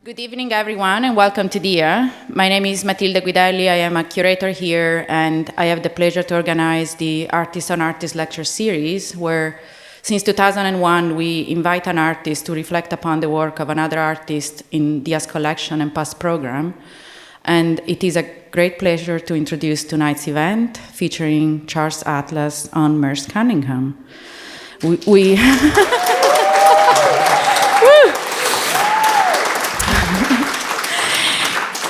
Good evening, everyone, and welcome to DIA. My name is Matilde Guidelli. I am a curator here, and I have the pleasure to organize the Artist on Artist lecture series, where since 2001, we invite an artist to reflect upon the work of another artist in DIA's collection and past program. And it is a great pleasure to introduce tonight's event, featuring Charles Atlas on Merce, Cunningham.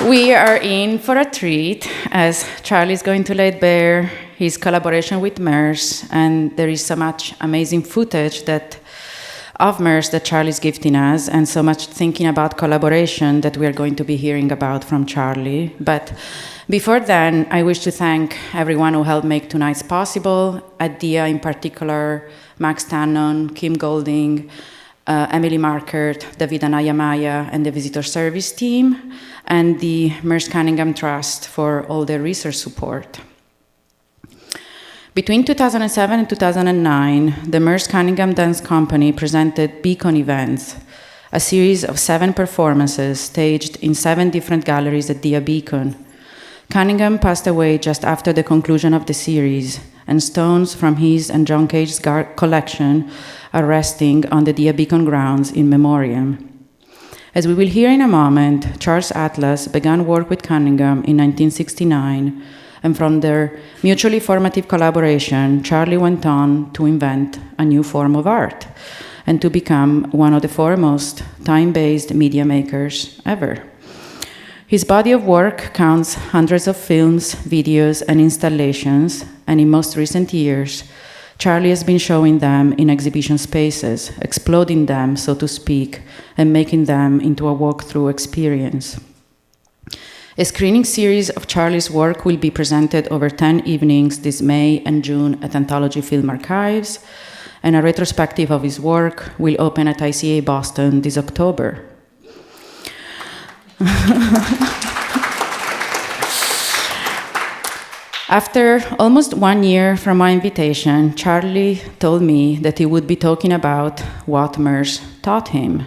We are in for a treat, as Charlie is going to lay bare his collaboration with Merce, and there is so much amazing footage of Merce that Charlie is gifting us, and so much thinking about collaboration that we are going to be hearing about from Charlie. But before then, I wish to thank everyone who helped make tonight's possible, at DIA in particular, Max Tannon, Kim Golding, Emily Markert, David Anayamaya, and the visitor service team, and the Merce Cunningham Trust for all their research support. Between 2007 and 2009, the Merce Cunningham Dance Company presented Beacon Events, a series of 7 performances staged in 7 different galleries at DIA Beacon. Cunningham passed away just after the conclusion of the series, and stones from his and John Cage's collection are resting on the DIA Beacon grounds in memoriam. As we will hear in a moment, Charles Atlas began work with Cunningham in 1969, and from their mutually formative collaboration, Charlie went on to invent a new form of art and to become one of the foremost time-based media makers ever. His body of work counts hundreds of films, videos, and installations, and in most recent years, Charlie has been showing them in exhibition spaces, exploding them, so to speak, and making them into a walk-through experience. A screening series of Charlie's work will be presented over 10 evenings this May and June at Anthology Film Archives, and a retrospective of his work will open at ICA Boston this October. After almost 1 year from my invitation, Charlie told me that he would be talking about what Merce taught him.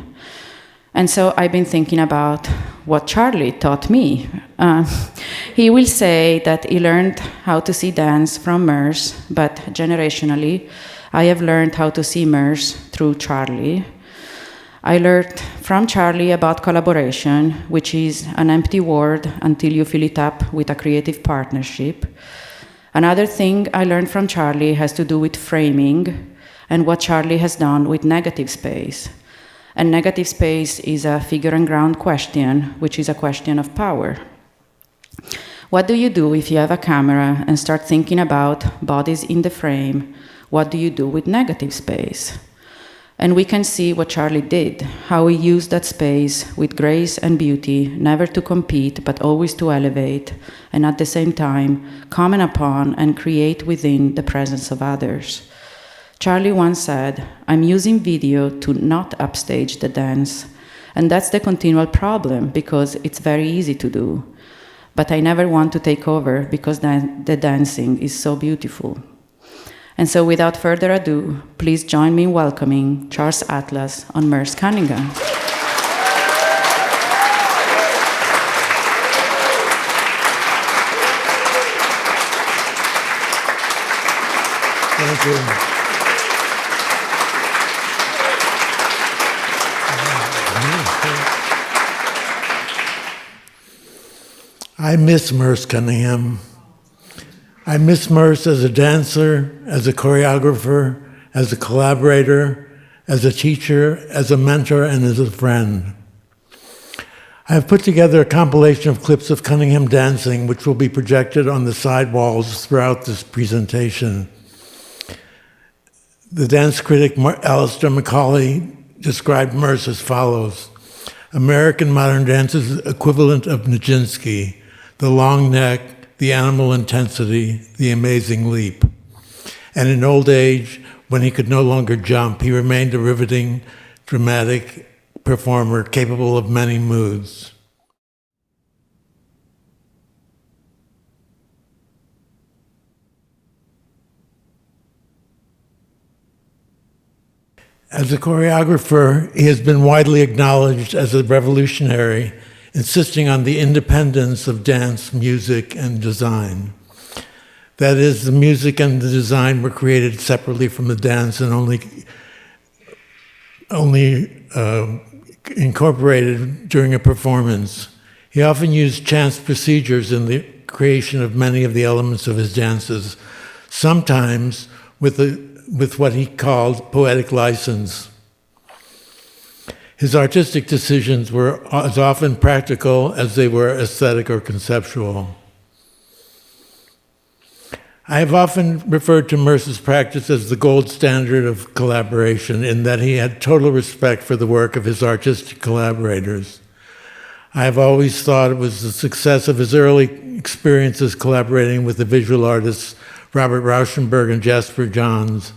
And so I've been thinking about what Charlie taught me. He will say that he learned how to see dance from Merce, but generationally, I have learned how to see Merce through Charlie. I learned from Charlie about collaboration, which is an empty word until you fill it up with a creative partnership. Another thing I learned from Charlie has to do with framing and what Charlie has done with negative space. And negative space is a figure and ground question, which is a question of power. What do you do if you have a camera and start thinking about bodies in the frame? What do you do with negative space? And we can see what Charlie did, how he used that space with grace and beauty, never to compete, but always to elevate, and at the same time, comment upon and create within the presence of others. Charlie once said, "I'm using video to not upstage the dance." And that's the continual problem, because it's very easy to do. But I never want to take over, because the dancing is so beautiful. And so without further ado, please join me in welcoming Charles Atlas on Merce Cunningham. Thank you. I miss Merce Cunningham. I miss Merce as a dancer, as a choreographer, as a collaborator, as a teacher, as a mentor, and as a friend. I have put together a compilation of clips of Cunningham dancing, which will be projected on the side walls throughout this presentation. The dance critic Alistair Macaulay described Merce as follows: American modern dance's equivalent of Nijinsky, the long neck, the animal intensity, the amazing leap. And in old age, when he could no longer jump, he remained a riveting, dramatic performer capable of many moods. As a choreographer, he has been widely acknowledged as a revolutionary, insisting on the independence of dance, music, and design. That is, the music and the design were created separately from the dance and only incorporated during a performance. He often used chance procedures in the creation of many of the elements of his dances, sometimes with what he called poetic license. His artistic decisions were as often practical as they were aesthetic or conceptual. I have often referred to Merce's practice as the gold standard of collaboration, in that he had total respect for the work of his artistic collaborators. I have always thought it was the success of his early experiences collaborating with the visual artists Robert Rauschenberg and Jasper Johns,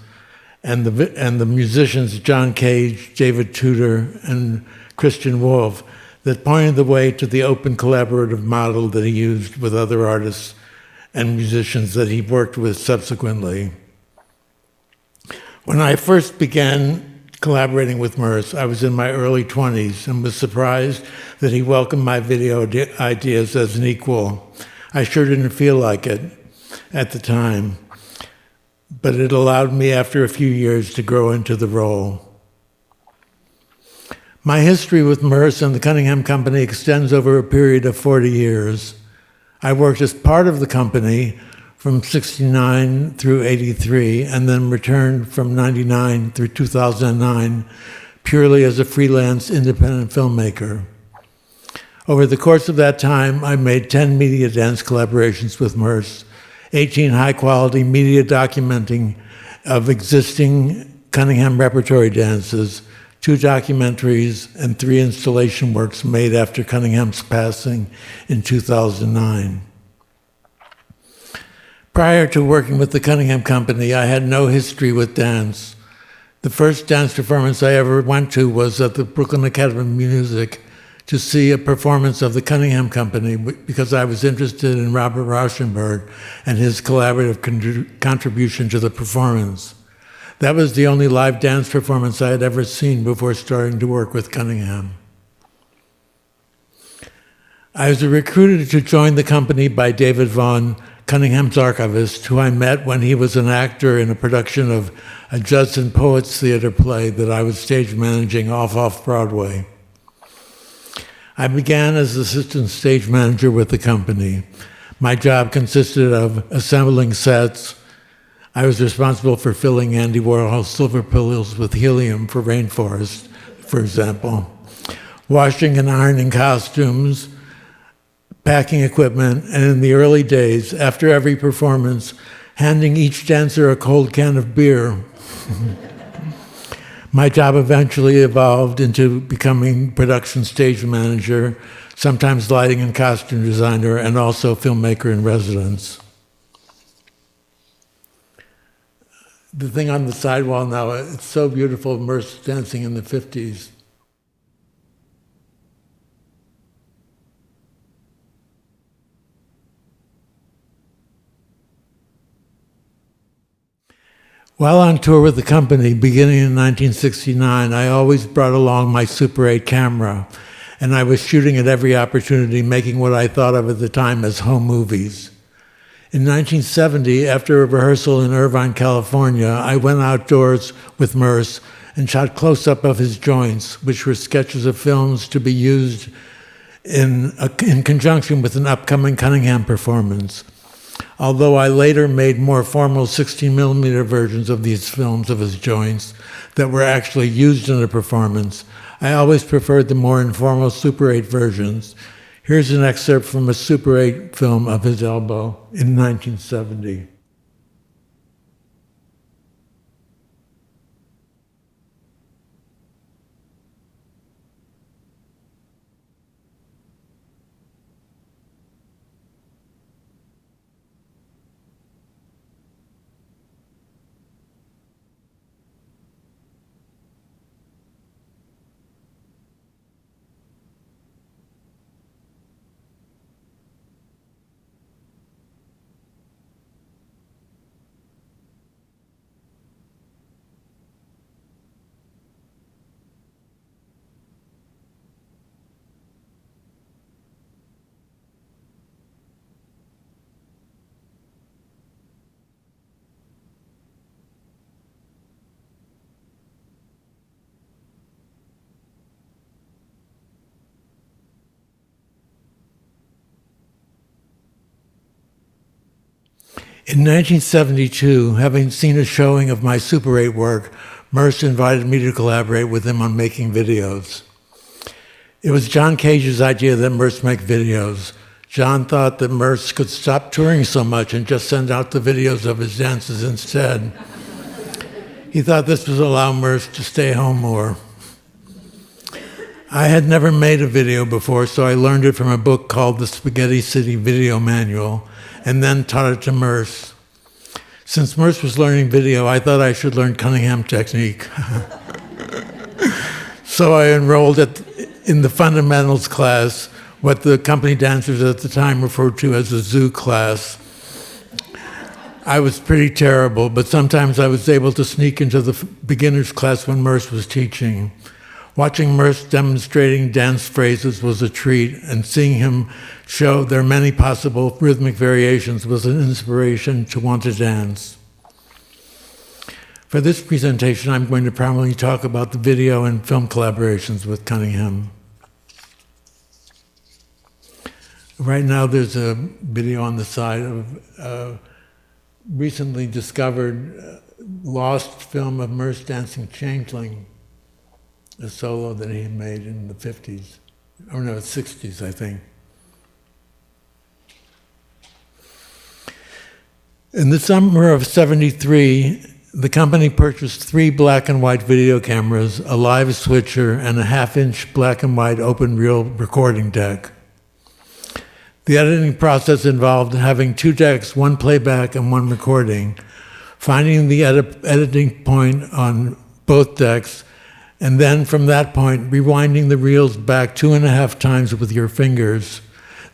and the musicians John Cage, David Tudor, and Christian Wolff, that pointed the way to the open collaborative model that he used with other artists and musicians that he worked with subsequently. When I first began collaborating with Merce, I was in my early 20s and was surprised that he welcomed my video ideas as an equal. I sure didn't feel like it at the time, but it allowed me after a few years to grow into the role. My history with Merce and the Cunningham Company extends over a period of 40 years. I worked as part of the company from 69 through 83, and then returned from 99 through 2009 purely as a freelance independent filmmaker. Over the course of that time, I made 10 media dance collaborations with Merce, 18 high-quality media documenting of existing Cunningham repertory dances, 2 documentaries, and 3 installation works made after Cunningham's passing in 2009. Prior to working with the Cunningham Company, I had no history with dance. The first dance performance I ever went to was at the Brooklyn Academy of Music to see a performance of the Cunningham Company because I was interested in Robert Rauschenberg and his collaborative contribution to the performance. That was the only live dance performance I had ever seen before starting to work with Cunningham. I was recruited to join the company by David Vaughn, Cunningham's archivist, who I met when he was an actor in a production of a Judson Poets Theater play that I was stage managing off-Broadway. I began as assistant stage manager with the company. My job consisted of assembling sets. I was responsible for filling Andy Warhol's silver pills with helium for Rainforest, for example, washing and ironing costumes, packing equipment, and in the early days, after every performance, handing each dancer a cold can of beer. My job eventually evolved into becoming production stage manager, sometimes lighting and costume designer, and also filmmaker in residence. The thing on the sidewall now, it's so beautiful, Merce dancing in the 50s. While on tour with the company, beginning in 1969, I always brought along my Super 8 camera, and I was shooting at every opportunity, making what I thought of at the time as home movies. In 1970, after a rehearsal in Irvine, California, I went outdoors with Merce and shot close-up of his joints, which were sketches of films to be used in conjunction with an upcoming Cunningham performance. Although I later made more formal 16mm versions of these films of his joints that were actually used in a performance, I always preferred the more informal Super 8 versions. Here's an excerpt from a Super 8 film of his elbow in 1970. In 1972, having seen a showing of my Super 8 work, Merce invited me to collaborate with him on making videos. It was John Cage's idea that Merce make videos. John thought that Merce could stop touring so much and just send out the videos of his dances instead. He thought this would allow Merce to stay home more. I had never made a video before, so I learned it from a book called The Spaghetti City Video Manual, and then taught it to Merce. Since Merce was learning video, I thought I should learn Cunningham technique. So I enrolled in the fundamentals class, what the company dancers at the time referred to as the zoo class. I was pretty terrible, but sometimes I was able to sneak into the beginner's class when Merce was teaching. Watching Merce demonstrating dance phrases was a treat, and seeing him show their many possible rhythmic variations was an inspiration to want to dance. For this presentation, I'm going to primarily talk about the video and film collaborations with Cunningham. Right now, there's a video on the side of a recently discovered lost film of Merce dancing Changeling, a solo that he made in the 50s, or no, 60s, I think. In the summer of '73, the company purchased 3 black and white video cameras, a live switcher, and a half-inch black and white open-reel recording deck. The editing process involved having 2 decks, 1 playback and 1 recording, finding the editing point on both decks, and then from that point, rewinding the reels back 2.5 times with your fingers,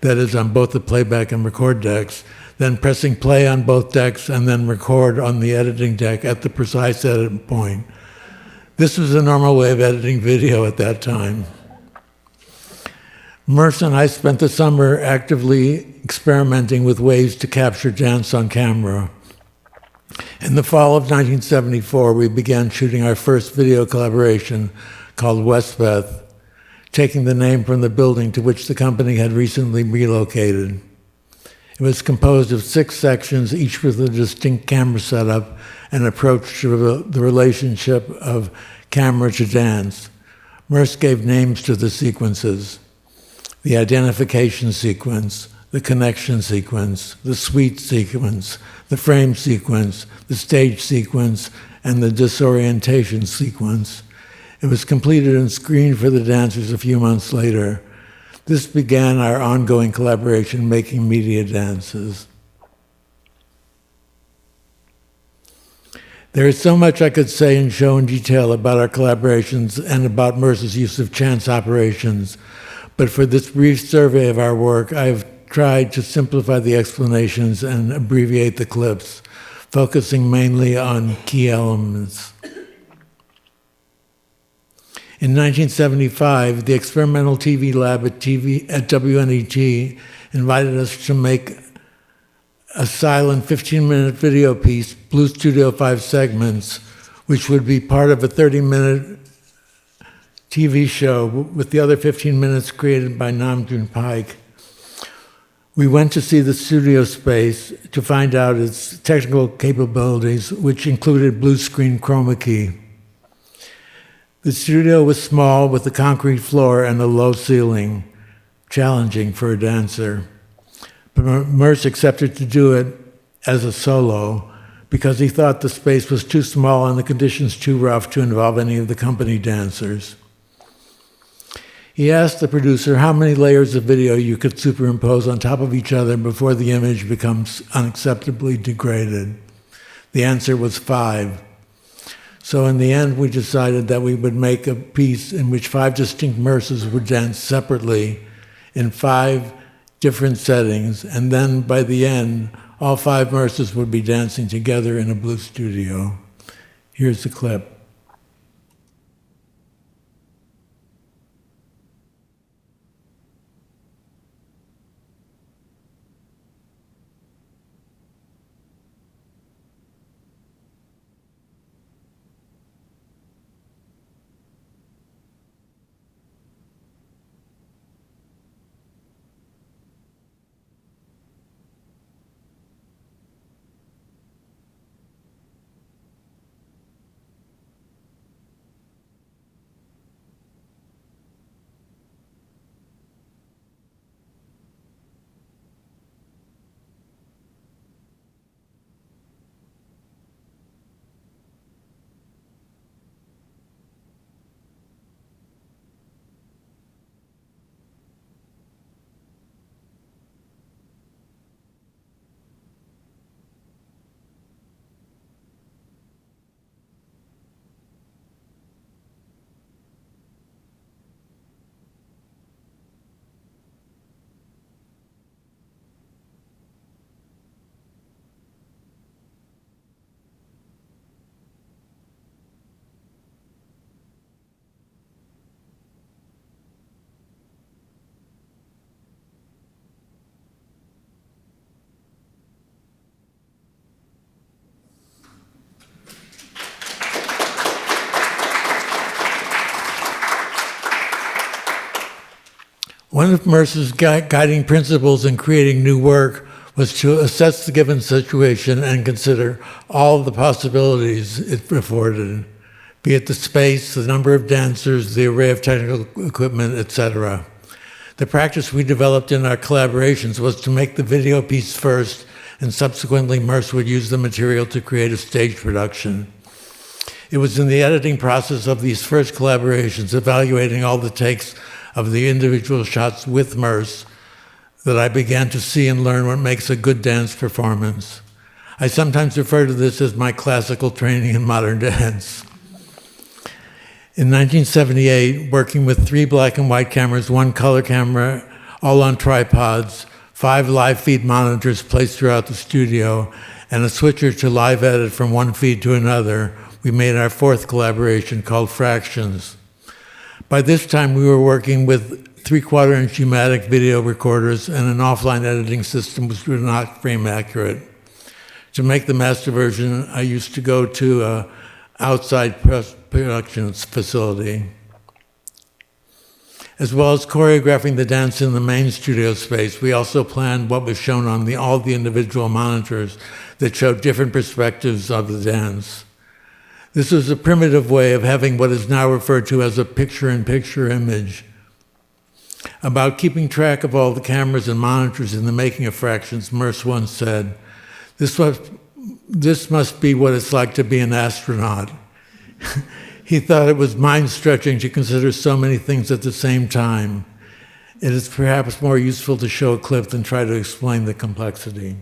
that is on both the playback and record decks, then pressing play on both decks and then record on the editing deck at the precise edit point. This was a normal way of editing video at that time. Merce and I spent the summer actively experimenting with ways to capture dance on camera. In the fall of 1974, we began shooting our first video collaboration called Westbeth, taking the name from the building to which the company had recently relocated. It was composed of 6 sections, each with a distinct camera setup and approach to the relationship of camera to dance. Merce gave names to the sequences: the identification sequence, the connection sequence, the suite sequence, the frame sequence, the stage sequence, and the disorientation sequence. It was completed and screened for the dancers a few months later. This began our ongoing collaboration making media dances. There is so much I could say and show in detail about our collaborations and about Merce's use of chance operations, but for this brief survey of our work, I have tried to simplify the explanations and abbreviate the clips, focusing mainly on key elements. In 1975, the experimental TV lab at WNET invited us to make a silent 15-minute video piece, Blue Studio 5 segments, which would be part of a 30-minute TV show with the other 15 minutes created by Nam June Paik. We went to see the studio space to find out its technical capabilities, which included blue screen chroma key. The studio was small with a concrete floor and a low ceiling, challenging for a dancer. But Merce accepted to do it as a solo because he thought the space was too small and the conditions too rough to involve any of the company dancers. He asked the producer how many layers of video you could superimpose on top of each other before the image becomes unacceptably degraded. The answer was 5. So in the end, we decided that we would make a piece in which 5 distinct Merces would dance separately in 5 different settings, and then by the end, all 5 Merces would be dancing together in a blue studio. Here's the clip. One of Merce's guiding principles in creating new work was to assess the given situation and consider all the possibilities it afforded, be it the space, the number of dancers, the array of technical equipment, etc. The practice we developed in our collaborations was to make the video piece first, and subsequently Merce would use the material to create a stage production. It was in the editing process of these first collaborations, evaluating all the takes of the individual shots with Merce, that I began to see and learn what makes a good dance performance. I sometimes refer to this as my classical training in modern dance. In 1978, working with 3 black and white cameras, 1 color camera, all on tripods, 5 live feed monitors placed throughout the studio, and a switcher to live edit from one feed to another, we made our 4th collaboration called Fractions. By this time, we were working with 3/4-inch U-matic video recorders and an offline editing system which was not frame accurate. To make the master version, I used to go to an outside production facility. As well as choreographing the dance in the main studio space, we also planned what was shown on all the individual monitors that showed different perspectives of the dance. This was a primitive way of having what is now referred to as a picture-in-picture image. About keeping track of all the cameras and monitors in the making of Fractions, Merce once said, this must be what it's like to be an astronaut. He thought it was mind-stretching to consider so many things at the same time. It is perhaps more useful to show a clip than try to explain the complexity.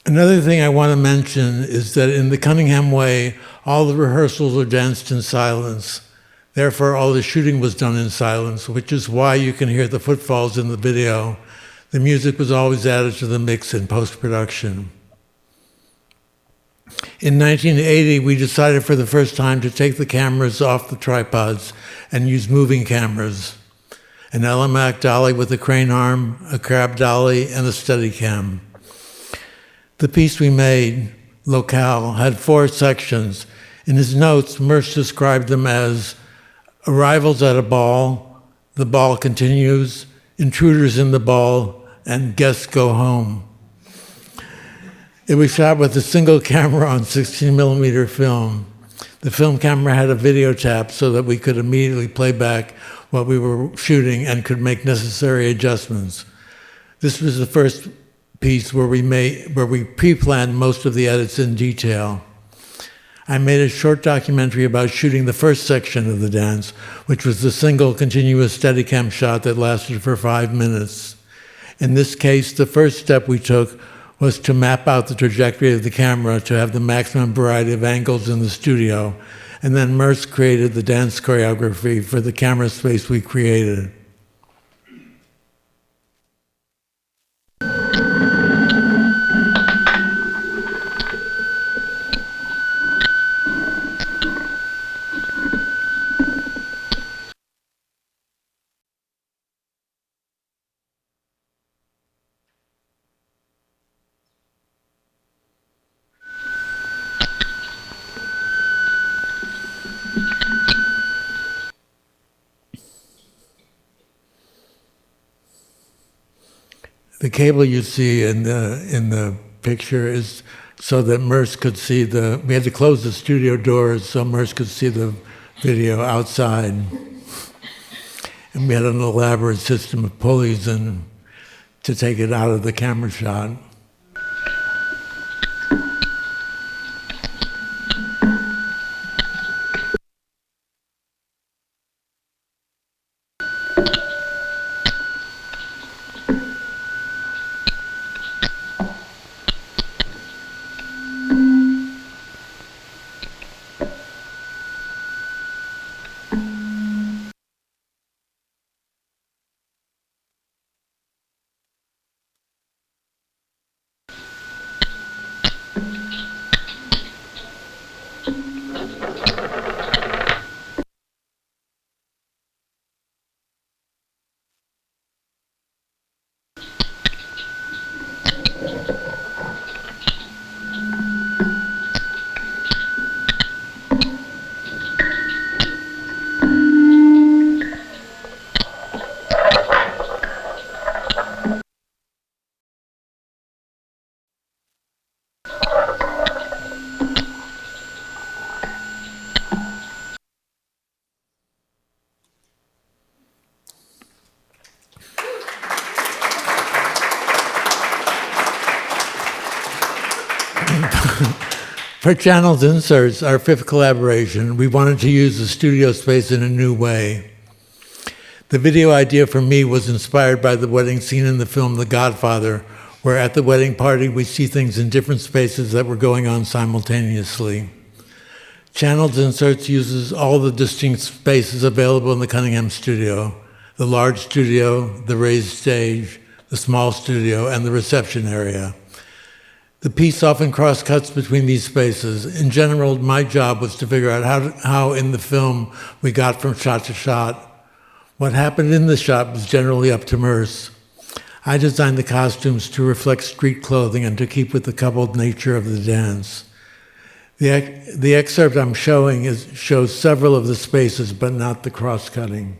Another thing I want to mention is that in the Cunningham way, all the rehearsals are danced in silence. Therefore, all the shooting was done in silence, which is why you can hear the footfalls in the video. The music was always added to the mix in post-production. In 1980, we decided for the first time to take the cameras off the tripods and use moving cameras. An Elemac dolly with a crane arm, a crab dolly, and a Steadicam. The piece we made, Locale, had 4 sections. In his notes, Merce described them as arrivals at a ball, the ball continues, intruders in the ball, and guests go home. It was shot with a single camera on 16mm film. The film camera had a video tap so that we could immediately play back what we were shooting and could make necessary adjustments. This was the first piece where we pre-planned most of the edits in detail. I made a short documentary about shooting the first section of the dance, which was the single continuous Steadicam shot that lasted for 5 minutes. In this case, the first step we took was to map out the trajectory of the camera to have the maximum variety of angles in the studio, and then Merce created the dance choreography for the camera space we created. The cable you see in the picture is so that Merce could see we had to close the studio doors so Merce could see the video outside. And we had an elaborate system of pulleys to take it out of the camera shot. For Channel's Inserts, our fifth collaboration, we wanted to use the studio space in a new way. The video idea for me was inspired by the wedding scene in the film The Godfather, where at the wedding party we see things in different spaces that were going on simultaneously. Channel's Inserts uses all the distinct spaces available in the Cunningham studio: the large studio, the raised stage, the small studio, and the reception area. The piece often cross-cuts between these spaces. In general, my job was to figure out how in the film we got from shot to shot. What happened in the shot was generally up to Merce. I designed the costumes to reflect street clothing and to keep with the coupled nature of the dance. The excerpt I'm showing shows several of the spaces, but not the cross-cutting.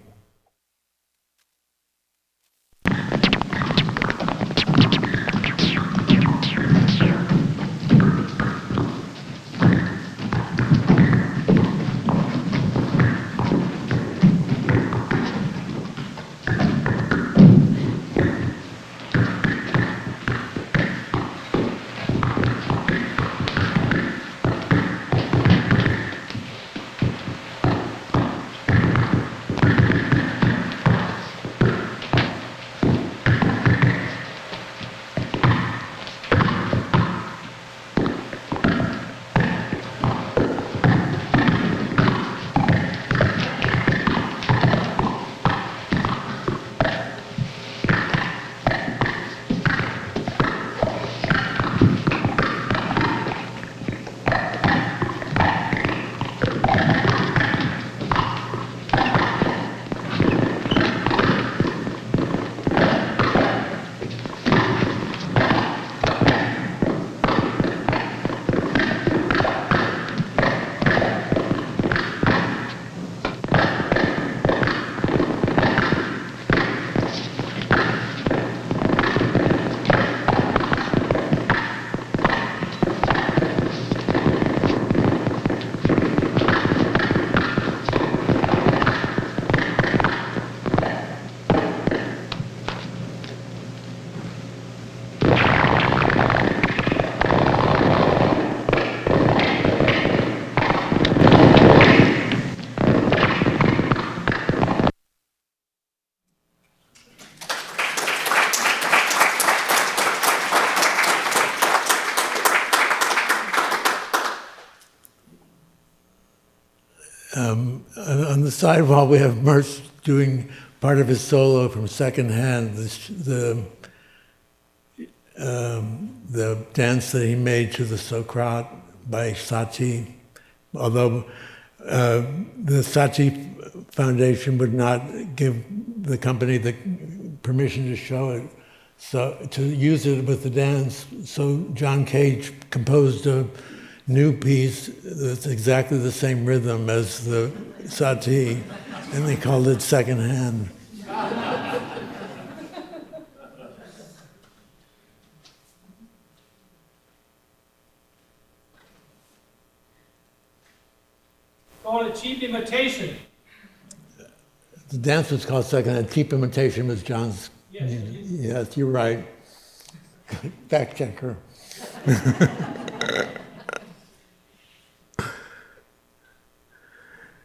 On the side wall, we have Merce doing part of his solo from secondhand, the dance that he made to the Socrate by Satie. Although the Satie Foundation would not give the company the permission to show it, so to use it with the dance. So John Cage composed a new piece that's exactly the same rhythm as the Satie, and they called it Secondhand. Called a cheap imitation. The dance was called Secondhand. Cheap Imitation was John's. Yes, yes, you're right. Fact checker.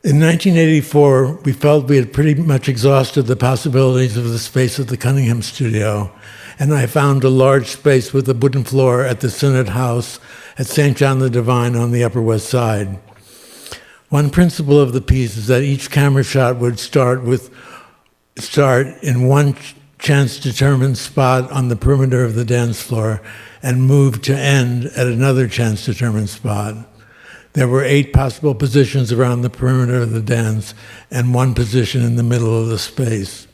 In 1984, we felt we had pretty much exhausted the possibilities of the space at the Cunningham studio, and I found a large space with a wooden floor at the Synod House at St. John the Divine on the Upper West Side. One principle of the piece is that each camera shot would start in one chance-determined spot on the perimeter of the dance floor and move to end at another chance-determined spot. There were 8 possible positions around the perimeter of the dance and 1 position in the middle of the space.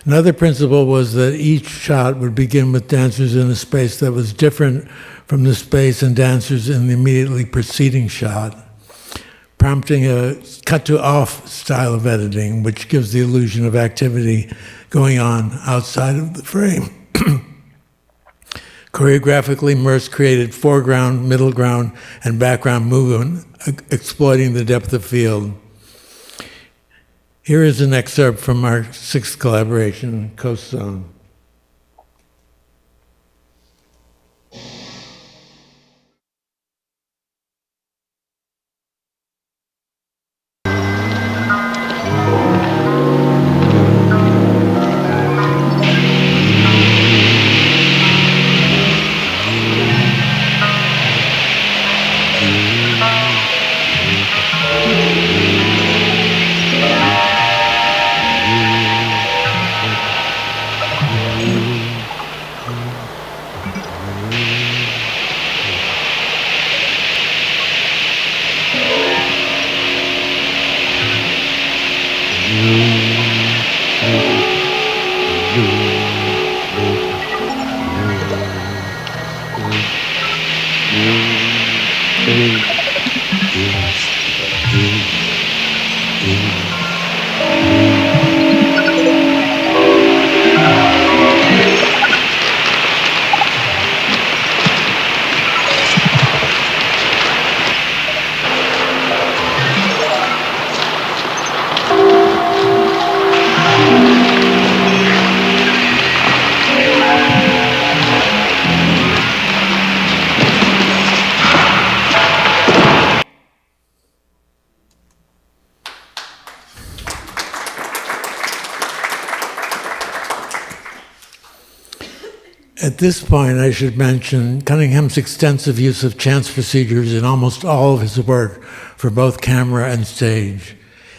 Another principle was that each shot would begin with dancers in a space that was different from the space and dancers in the immediately preceding shot, prompting a cut-to-off style of editing, which gives the illusion of activity going on outside of the frame. Choreographically, Merce created foreground, middle ground, and background movement, exploiting the depth of field. Here is an excerpt from our 6th collaboration, Coast Zone. At this point, I should mention Cunningham's extensive use of chance procedures in almost all of his work for both camera and stage.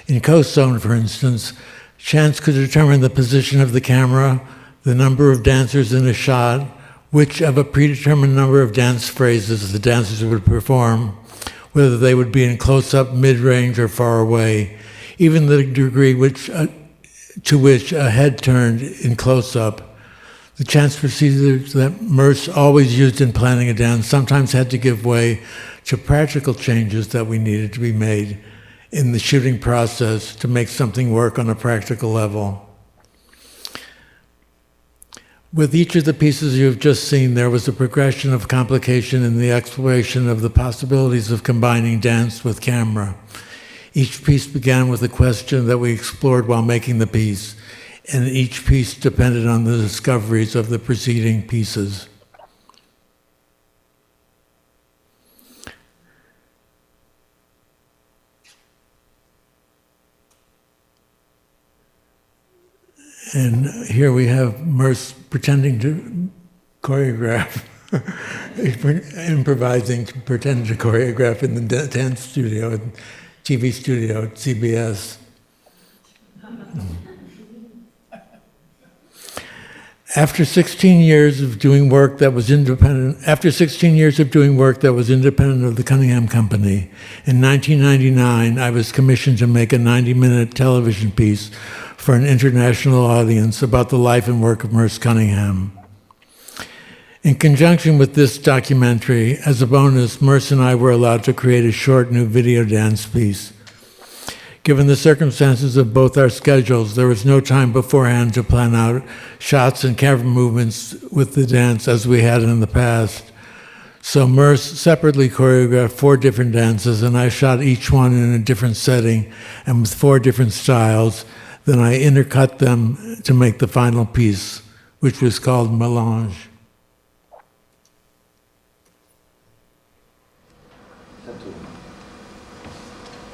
In Coast Zone, for instance, chance could determine the position of the camera, the number of dancers in a shot, which of a predetermined number of dance phrases the dancers would perform, whether they would be in close-up, mid-range, or far away, even the degree to which a head turned in close-up. The chance procedures that Merce always used in planning a dance sometimes had to give way to practical changes that we needed to be made in the shooting process to make something work on a practical level. With each of the pieces you've just seen, there was a progression of complication in the exploration of the possibilities of combining dance with camera. Each piece began with a question that we explored while making the piece, and each piece depended on the discoveries of the preceding pieces. And here we have Merce pretending to choreograph, improvising to pretend to choreograph in the dance studio. TV studio at CBS. After 16 years of doing work that was independent of the Cunningham Company, in 1999, I was commissioned to make a 90-minute television piece for an international audience about the life and work of Merce Cunningham. In conjunction with this documentary, as a bonus, Merce and I were allowed to create a short new video dance piece. Given the circumstances of both our schedules, there was no time beforehand to plan out shots and camera movements with the dance as we had in the past. So Merce separately choreographed 4 different dances, and I shot each one in a different setting and with 4 different styles. Then I intercut them to make the final piece, which was called Melange.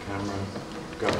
Camera, go.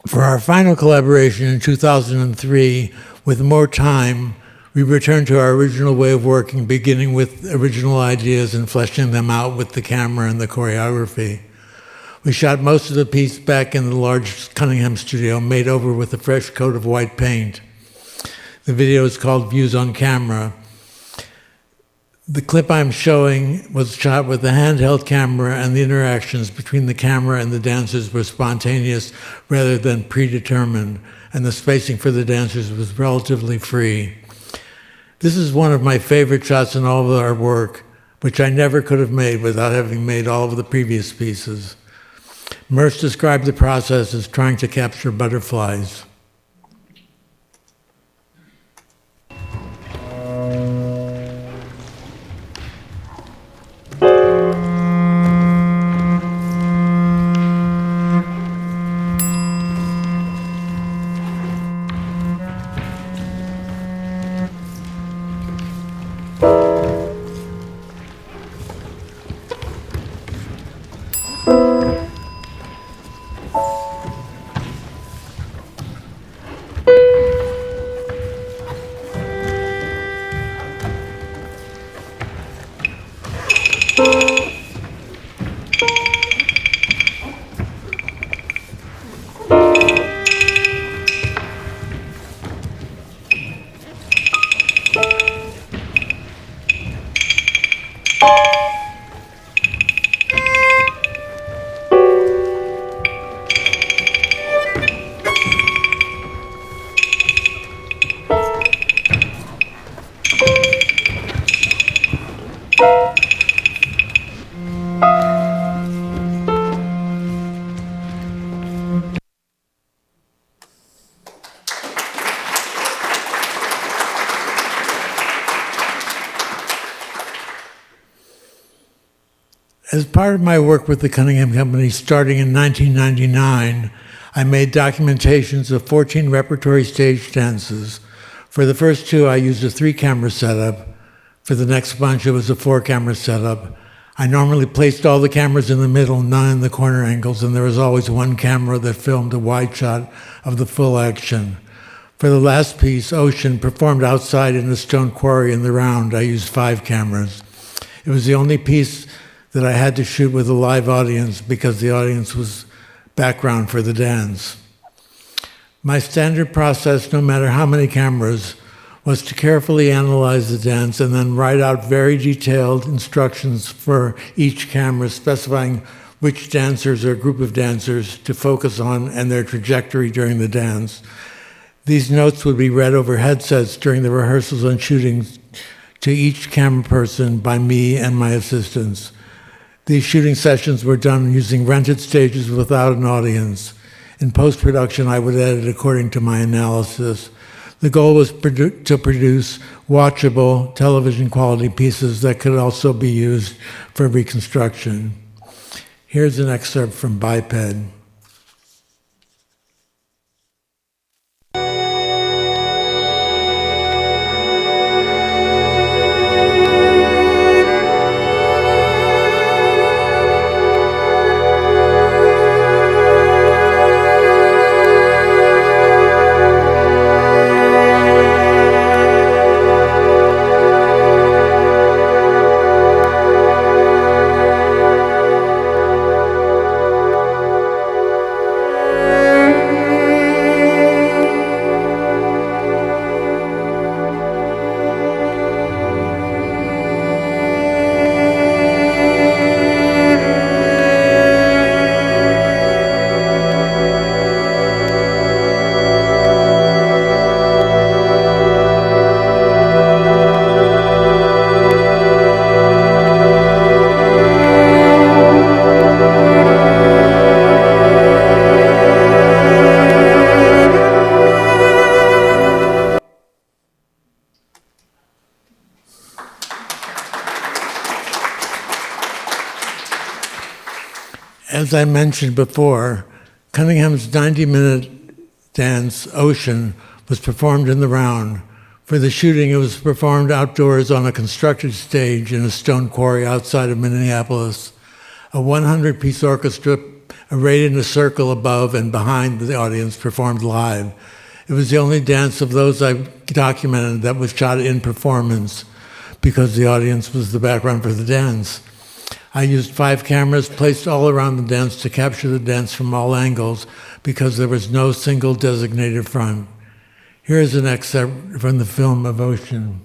For our final collaboration in 2003, with more time, we returned to our original way of working, beginning with original ideas and fleshing them out with the camera and the choreography. We shot most of the piece back in the large Cunningham studio, made over with a fresh coat of white paint. The video is called Views on Camera. The clip I'm showing was shot with a handheld camera, and the interactions between the camera and the dancers were spontaneous rather than predetermined, and the spacing for the dancers was relatively free. This is one of my favorite shots in all of our work, which I never could have made without having made all of the previous pieces. Merce described the process as trying to capture butterflies. As part of my work with the Cunningham Company starting in 1999, I made documentations of 14 repertory stage dances. For the first two, I used a 3-camera setup. For the next bunch, it was a 4-camera setup. I normally placed all the cameras in the middle, none in the corner angles, and there was always one camera that filmed a wide shot of the full action. For the last piece, Ocean, performed outside in a stone quarry in the round, I used 5 cameras. It was the only piece that I had to shoot with a live audience because the audience was background for the dance. My standard process, no matter how many cameras, was to carefully analyze the dance and then write out very detailed instructions for each camera specifying which dancers or group of dancers to focus on and their trajectory during the dance. These notes would be read over headsets during the rehearsals and shootings to each camera person by me and my assistants. These shooting sessions were done using rented stages without an audience. In post-production, I would edit according to my analysis. The goal was to produce watchable television quality pieces that could also be used for reconstruction. Here's an excerpt from Biped. As I mentioned before, Cunningham's 90-minute dance, Ocean, was performed in the round. For the shooting, it was performed outdoors on a constructed stage in a stone quarry outside of Minneapolis. A 100-piece orchestra arrayed in a circle above and behind the audience performed live. It was the only dance of those I documented that was shot in performance because the audience was the background for the dance. I used 5 cameras placed all around the dance to capture the dance from all angles because there was no single designated front. Here is an excerpt from the film of Ocean.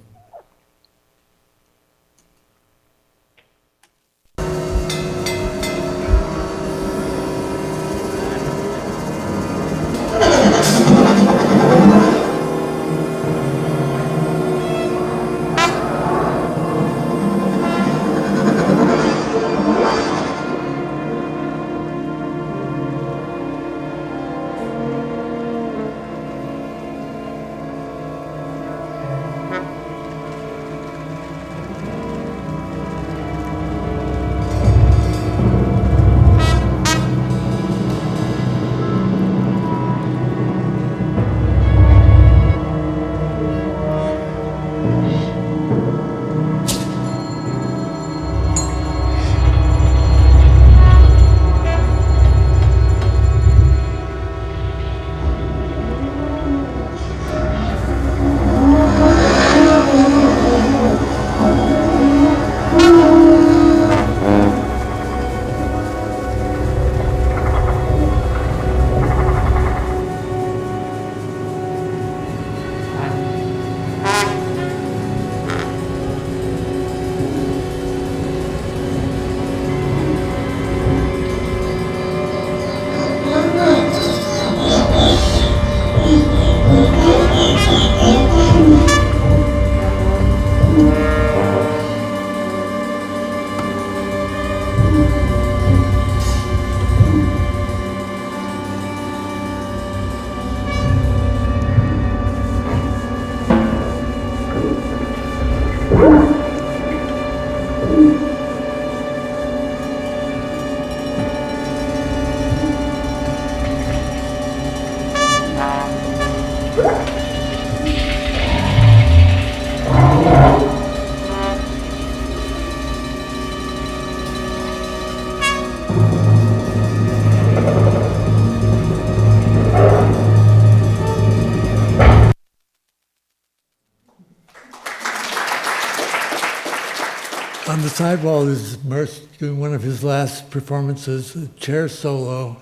sidewall is Merce doing one of his last performances, a chair solo,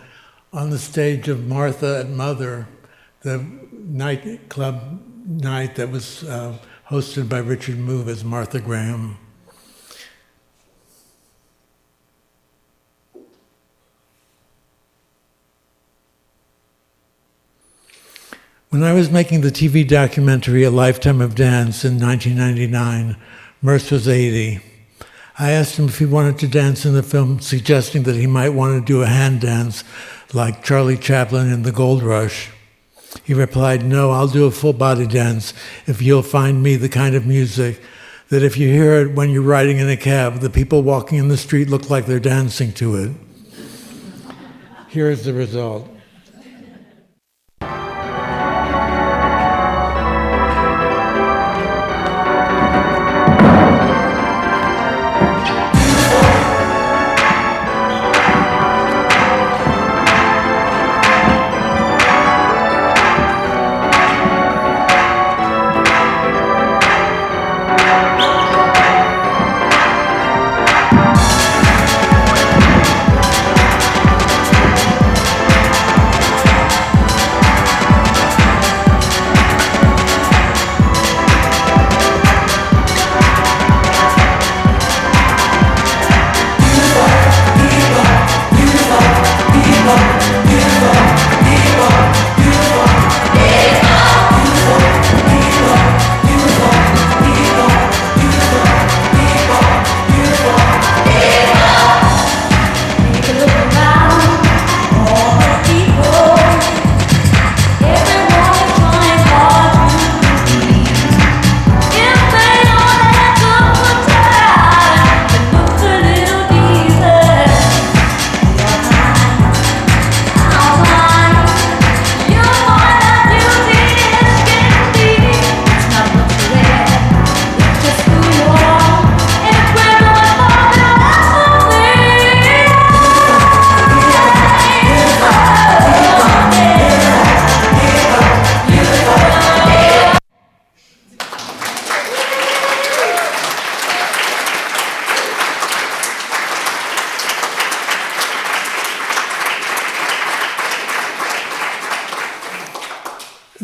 on the stage of Martha at Mother, the nightclub night that was hosted by Richard Move as Martha Graham. When I was making the TV documentary A Lifetime of Dance in 1999, Merce was 80. I asked him if he wanted to dance in the film, suggesting that he might want to do a hand dance like Charlie Chaplin in The Gold Rush. He replied, "No, I'll do a full body dance if you'll find me the kind of music that if you hear it when you're riding in a cab, the people walking in the street look like they're dancing to it." Here is the result.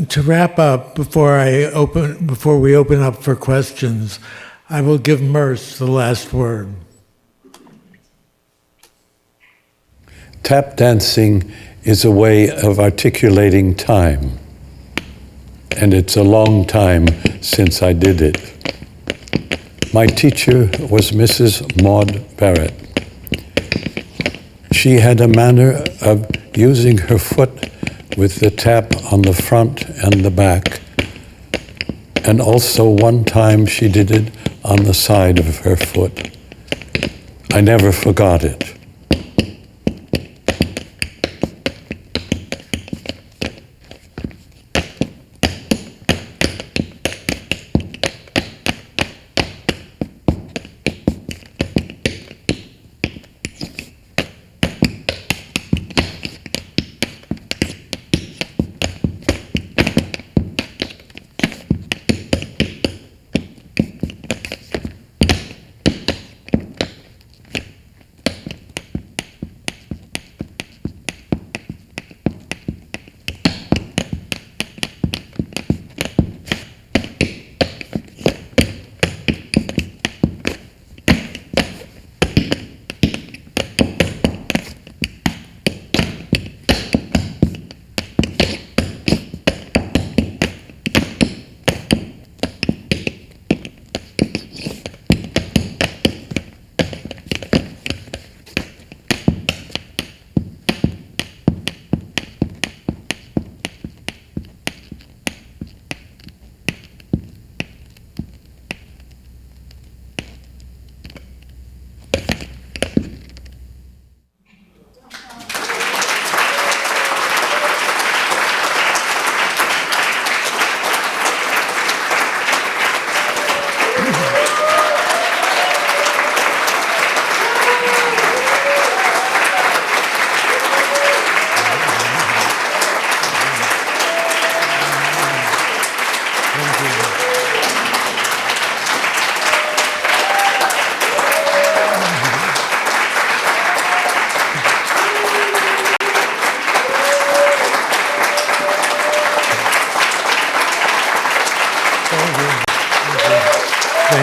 To wrap up, before we open up for questions, I will give Merce the last word. Tap dancing is a way of articulating time, and it's a long time since I did it. My teacher was Mrs. Maud Barrett. She had a manner of using her foot with the tap on the front and the back. And also one time she did it on the side of her foot. I never forgot it.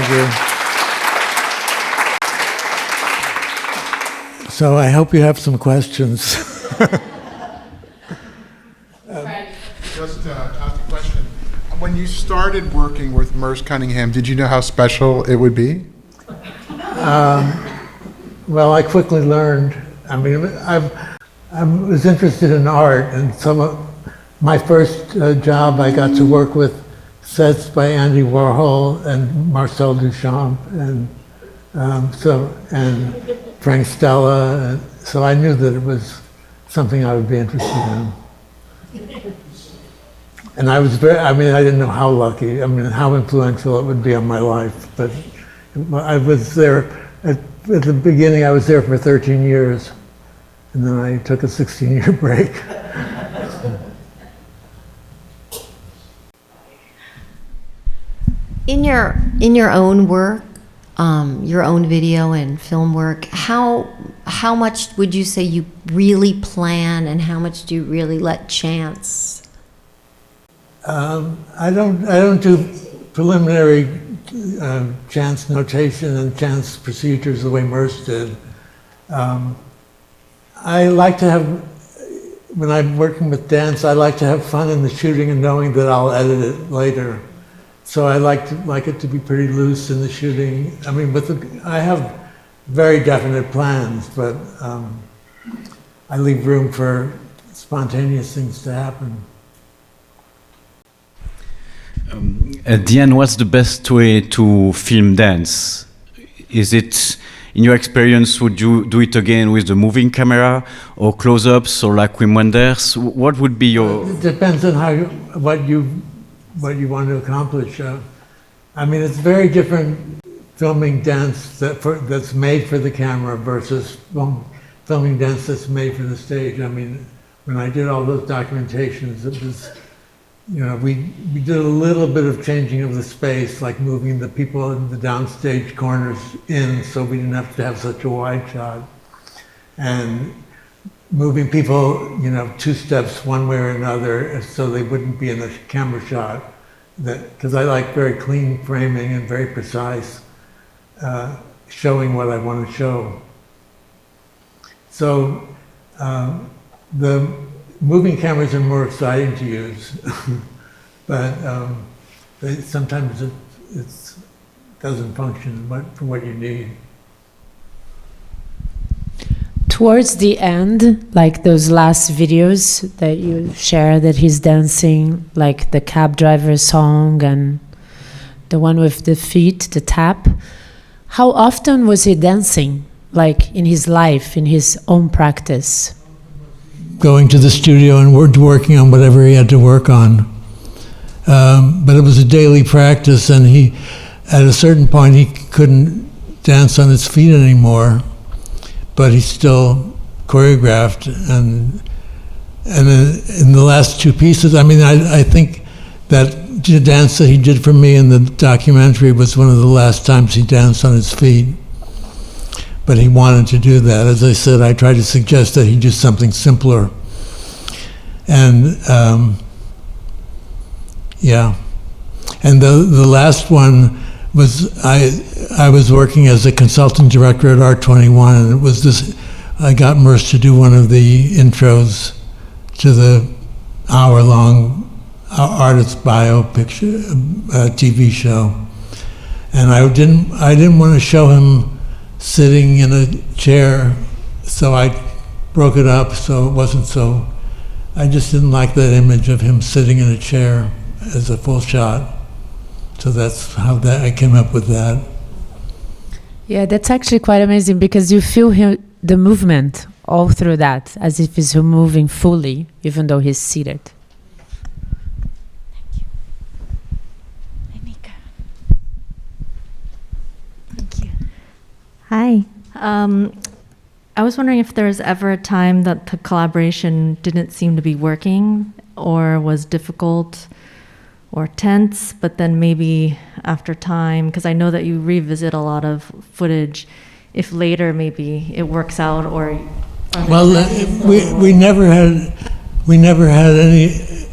Thank you. So I hope you have some questions. Just ask a question. When you started working with Merce Cunningham, did you know how special it would be? Well, I quickly learned. I mean, I was interested in art, and some of my first job I got to work with sets by Andy Warhol and Marcel Duchamp and Frank Stella. And so I knew that it was something I would be interested in. And I was I didn't know how lucky, how influential it would be on my life, but I was there, at the beginning I was there for 13 years, and then I took a 16-year break. In your own work, your own video and film work, how much would you say you really plan, and how much do you really let chance? I don't do preliminary chance notation and chance procedures the way Merce did. I like to have, when I'm working with dance, I like to have fun in the shooting and knowing that I'll edit it later. So I like it to be pretty loose in the shooting. I mean, I have very definite plans, but I leave room for spontaneous things to happen. At the end, what's the best way to film dance? Is it, in your experience, would you do it again with the moving camera or close-ups or like Wim Wenders? What would be your... It depends on what you want to accomplish. I mean, it's very different filming dance that's made for the camera versus filming dance that's made for the stage. I mean, when I did all those documentations, it was, we did a little bit of changing of the space, like moving the people in the downstage corners in so we didn't have to have such a wide shot. And moving people, 2 steps one way or another so they wouldn't be in the camera shot. Because I like very clean framing and very precise, showing what I want to show. So the moving cameras are more exciting to use, but sometimes it doesn't function for what you need. Towards the end, like those last videos that you share that he's dancing, like the cab driver song and the one with the feet, the tap, how often was he dancing, like in his life, in his own practice? Going to the studio and working on whatever he had to work on. But it was a daily practice, and at a certain point he couldn't dance on his feet anymore, but he still choreographed. And in the last 2 pieces, I think that the dance that he did for me in the documentary was one of the last times he danced on his feet. But he wanted to do that. As I said, I tried to suggest that he do something simpler. And and the last one was I was working as a consultant director at Art 21, and it was this. I got Merce to do one of the intros to the hour-long artist bio picture TV show, and I didn't want to show him sitting in a chair, so I broke it up so it wasn't so. I just didn't like that image of him sitting in a chair as a full shot. So that's how I came up with that. Yeah, that's actually quite amazing because you feel the movement all through that, as if he's moving fully, even though he's seated. Thank you. Thank you. Hi. I was wondering if there was ever a time that the collaboration didn't seem to be working or was difficult or tense, but then maybe after time, because I know that you revisit a lot of footage, if later maybe it works out or... Well, we never had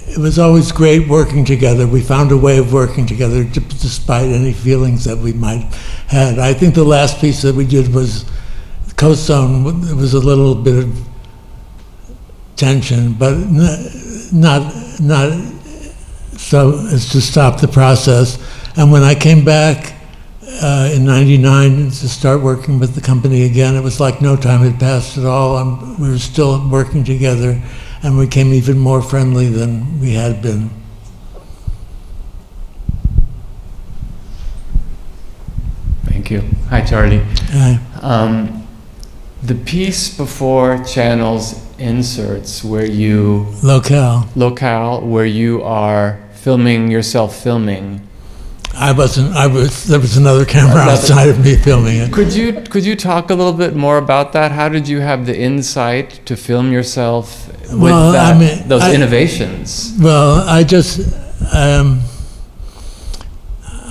it was always great working together. We found a way of working together despite any feelings that we might had. I think the last piece that we did was Co-Zone. It was a little bit of tension, but not so as to stop the process. And when I came back in '99 to start working with the company again, it was like no time had passed at all. We were still working together, and we became even more friendly than we had been. Thank you. Hi, Charlie. Hi. The piece before Channel's inserts, where you Locale, where you are filming yourself filming. I wasn't. There was another camera outside of me filming it. Could you talk a little bit more about that? How did you have the insight to film yourself with those innovations? Well,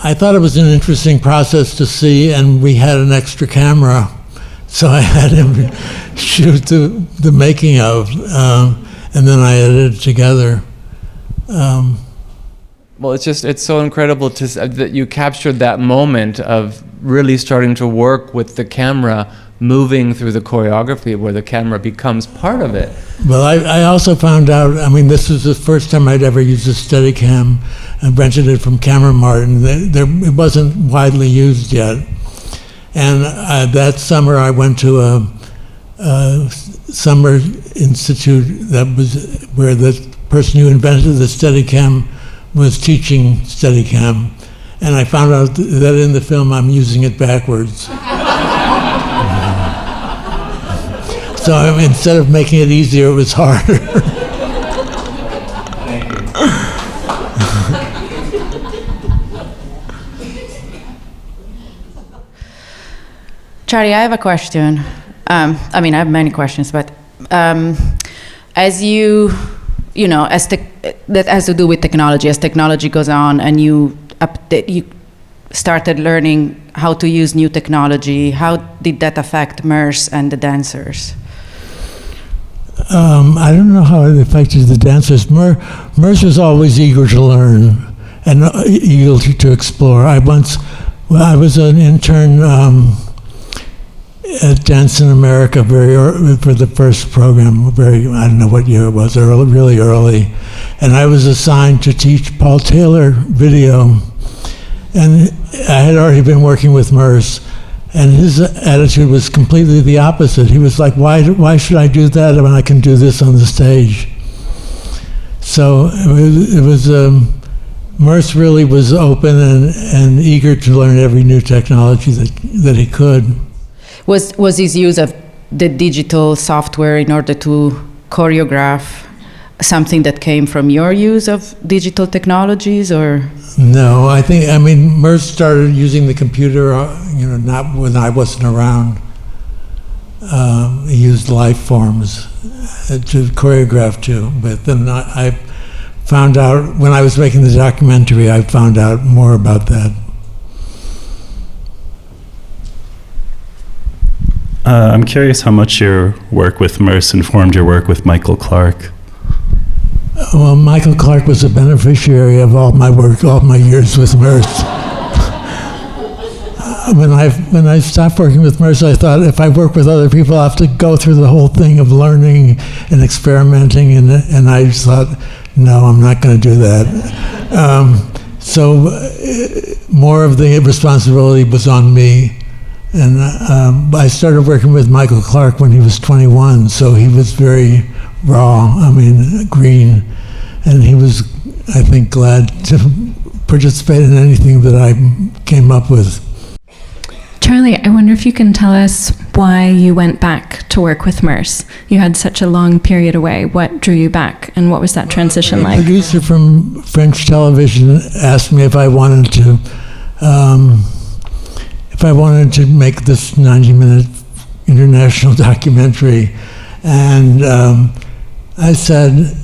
I thought it was an interesting process to see, and we had an extra camera, so I had him shoot the making of, and then I edited together. Well, it's so incredible that you captured that moment of really starting to work with the camera, moving through the choreography where the camera becomes part of it. Well, I also found out, this was the first time I'd ever used a Steadicam. I rented it from Camera Mart, and it wasn't widely used yet. And that summer I went to a summer institute that was where the person who invented the Steadicam was teaching Steadicam, and I found out that in the film I'm using it backwards. So instead of making it easier, it was harder. Thank you. Charlie, I have a question. I have many questions, but as that has to do with technology. As technology goes on, and you started learning how to use new technology, how did that affect Merce and the dancers? I don't know how it affected the dancers. Merce was always eager to learn and eager to explore. I was an intern at Dance in America for the first program, I don't know what year it was, really early. And I was assigned to teach Paul Taylor video. And I had already been working with Merce, and his attitude was completely the opposite. He was like, why should I do that when I can do this on the stage? So it was Merce really was open and eager to learn every new technology that he could. Was his use of the digital software in order to choreograph something that came from your use of digital technologies, or? No, Merce started using the computer, not when I wasn't around. He used life forms to choreograph to, but then I found out, when I was making the documentary, I found out more about that. I'm curious how much your work with Merce informed your work with Michael Clark. Well, Michael Clark was a beneficiary of all my work, all my years with Merce. When I stopped working with Merce, I thought if I work with other people, I have to go through the whole thing of learning and experimenting, and I just thought, no, I'm not going to do that. So more of the responsibility was on me. And I started working with Michael Clark when he was 21, so he was very raw, green, and he was, I think, glad to participate in anything that I came up with. Charlie, I wonder if you can tell us why you went back to work with Merce. You had such a long period away. What drew you back, and what was that transition like? A producer from French television asked me if I wanted to make this 90-minute international documentary, and I said,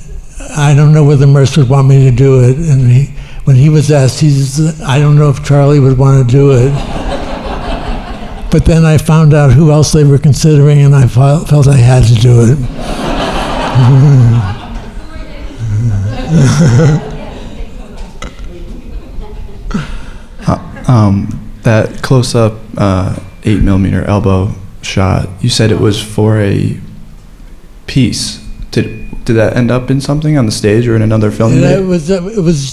I don't know whether Merce would want me to do it. And when he was asked, he said, I don't know if Charlie would want to do it. But then I found out who else they were considering, and I felt I had to do it. That close-up 8mm elbow shot, you said it was for a piece. Did that end up in something on the stage or in another film? Yeah, it was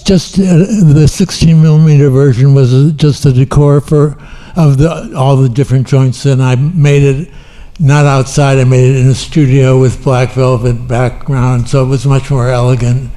just the 16mm version was just a decor of all the different joints, and I made it not outside. I made it in a studio with black velvet background, so it was much more elegant.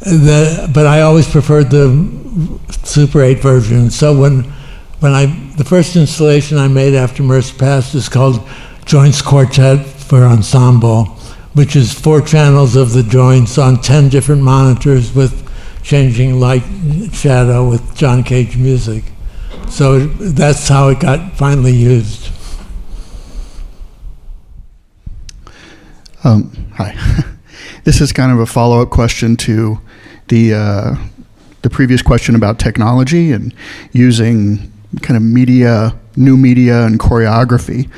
But I always preferred the Super 8 version. So the first installation I made after Merce passed is called Joints Quartet for Ensemble, which is 4 channels of the joints on 10 different monitors with changing light shadow with John Cage music. So that's how it got finally used. Hi. This is kind of a follow-up question to the previous question about technology and using kind of new media and choreography.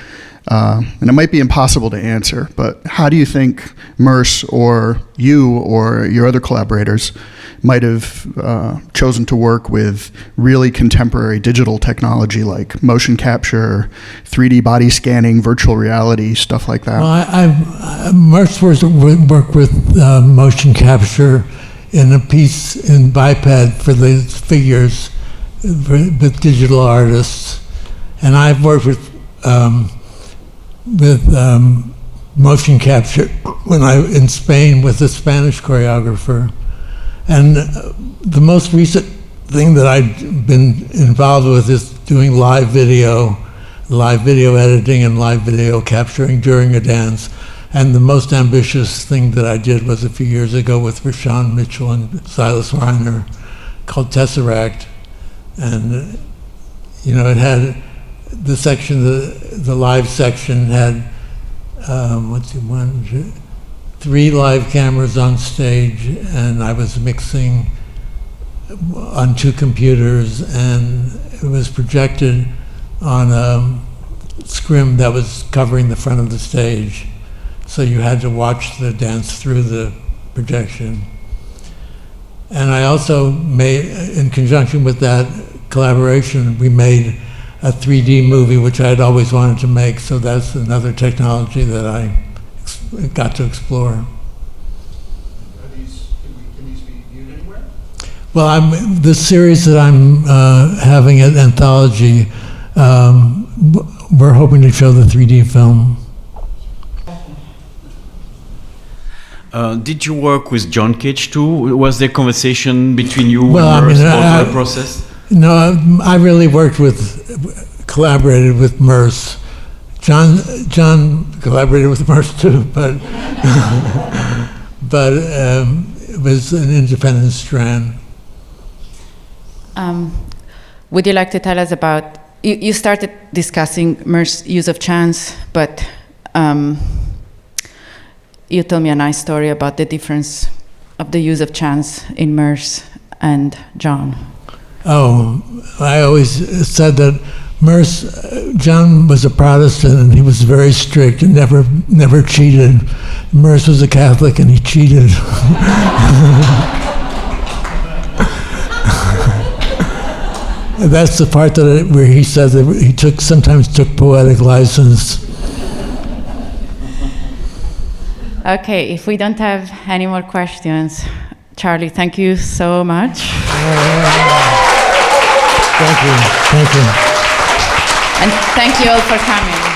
And it might be impossible to answer, but how do you think Merce or you or your other collaborators might have chosen to work with really contemporary digital technology like motion capture, 3D body scanning, virtual reality, stuff like that? Well, Merce worked with motion capture in a piece in Biped for the figures with digital artists, and I've worked with motion capture when in Spain with a Spanish choreographer. And the most recent thing that I've been involved with is doing live video editing and live video capturing during a dance. And the most ambitious thing that I did was a few years ago with Rashawn Mitchell and Silas Reiner called Tesseract. And, it had the section, the live section had, 3 live cameras on stage, and I was mixing on 2 computers, and it was projected on a scrim that was covering the front of the stage. So you had to watch the dance through the projection. And I also made, in conjunction with that collaboration, we made a 3D movie, which I had always wanted to make, so that's another technology that I got to explore. Can these be viewed anywhere? Well, the series that I'm having at Anthology, we're hoping to show the 3D film. Did you work with John Cage too? Was there conversation between you and Merce about the process? No, I really collaborated with Merce. John collaborated with Merce too, but it was an independent strand. Would you like to tell us about, you started discussing Merce's use of chance, but you told me a nice story about the difference of the use of chance in Merce and John. Oh, I always said that John was a Protestant and he was very strict and never cheated. Merce was a Catholic and he cheated. That's the part where he said that he sometimes took poetic license. Okay, if we don't have any more questions, Charlie, thank you so much. Thank you. And thank you all for coming.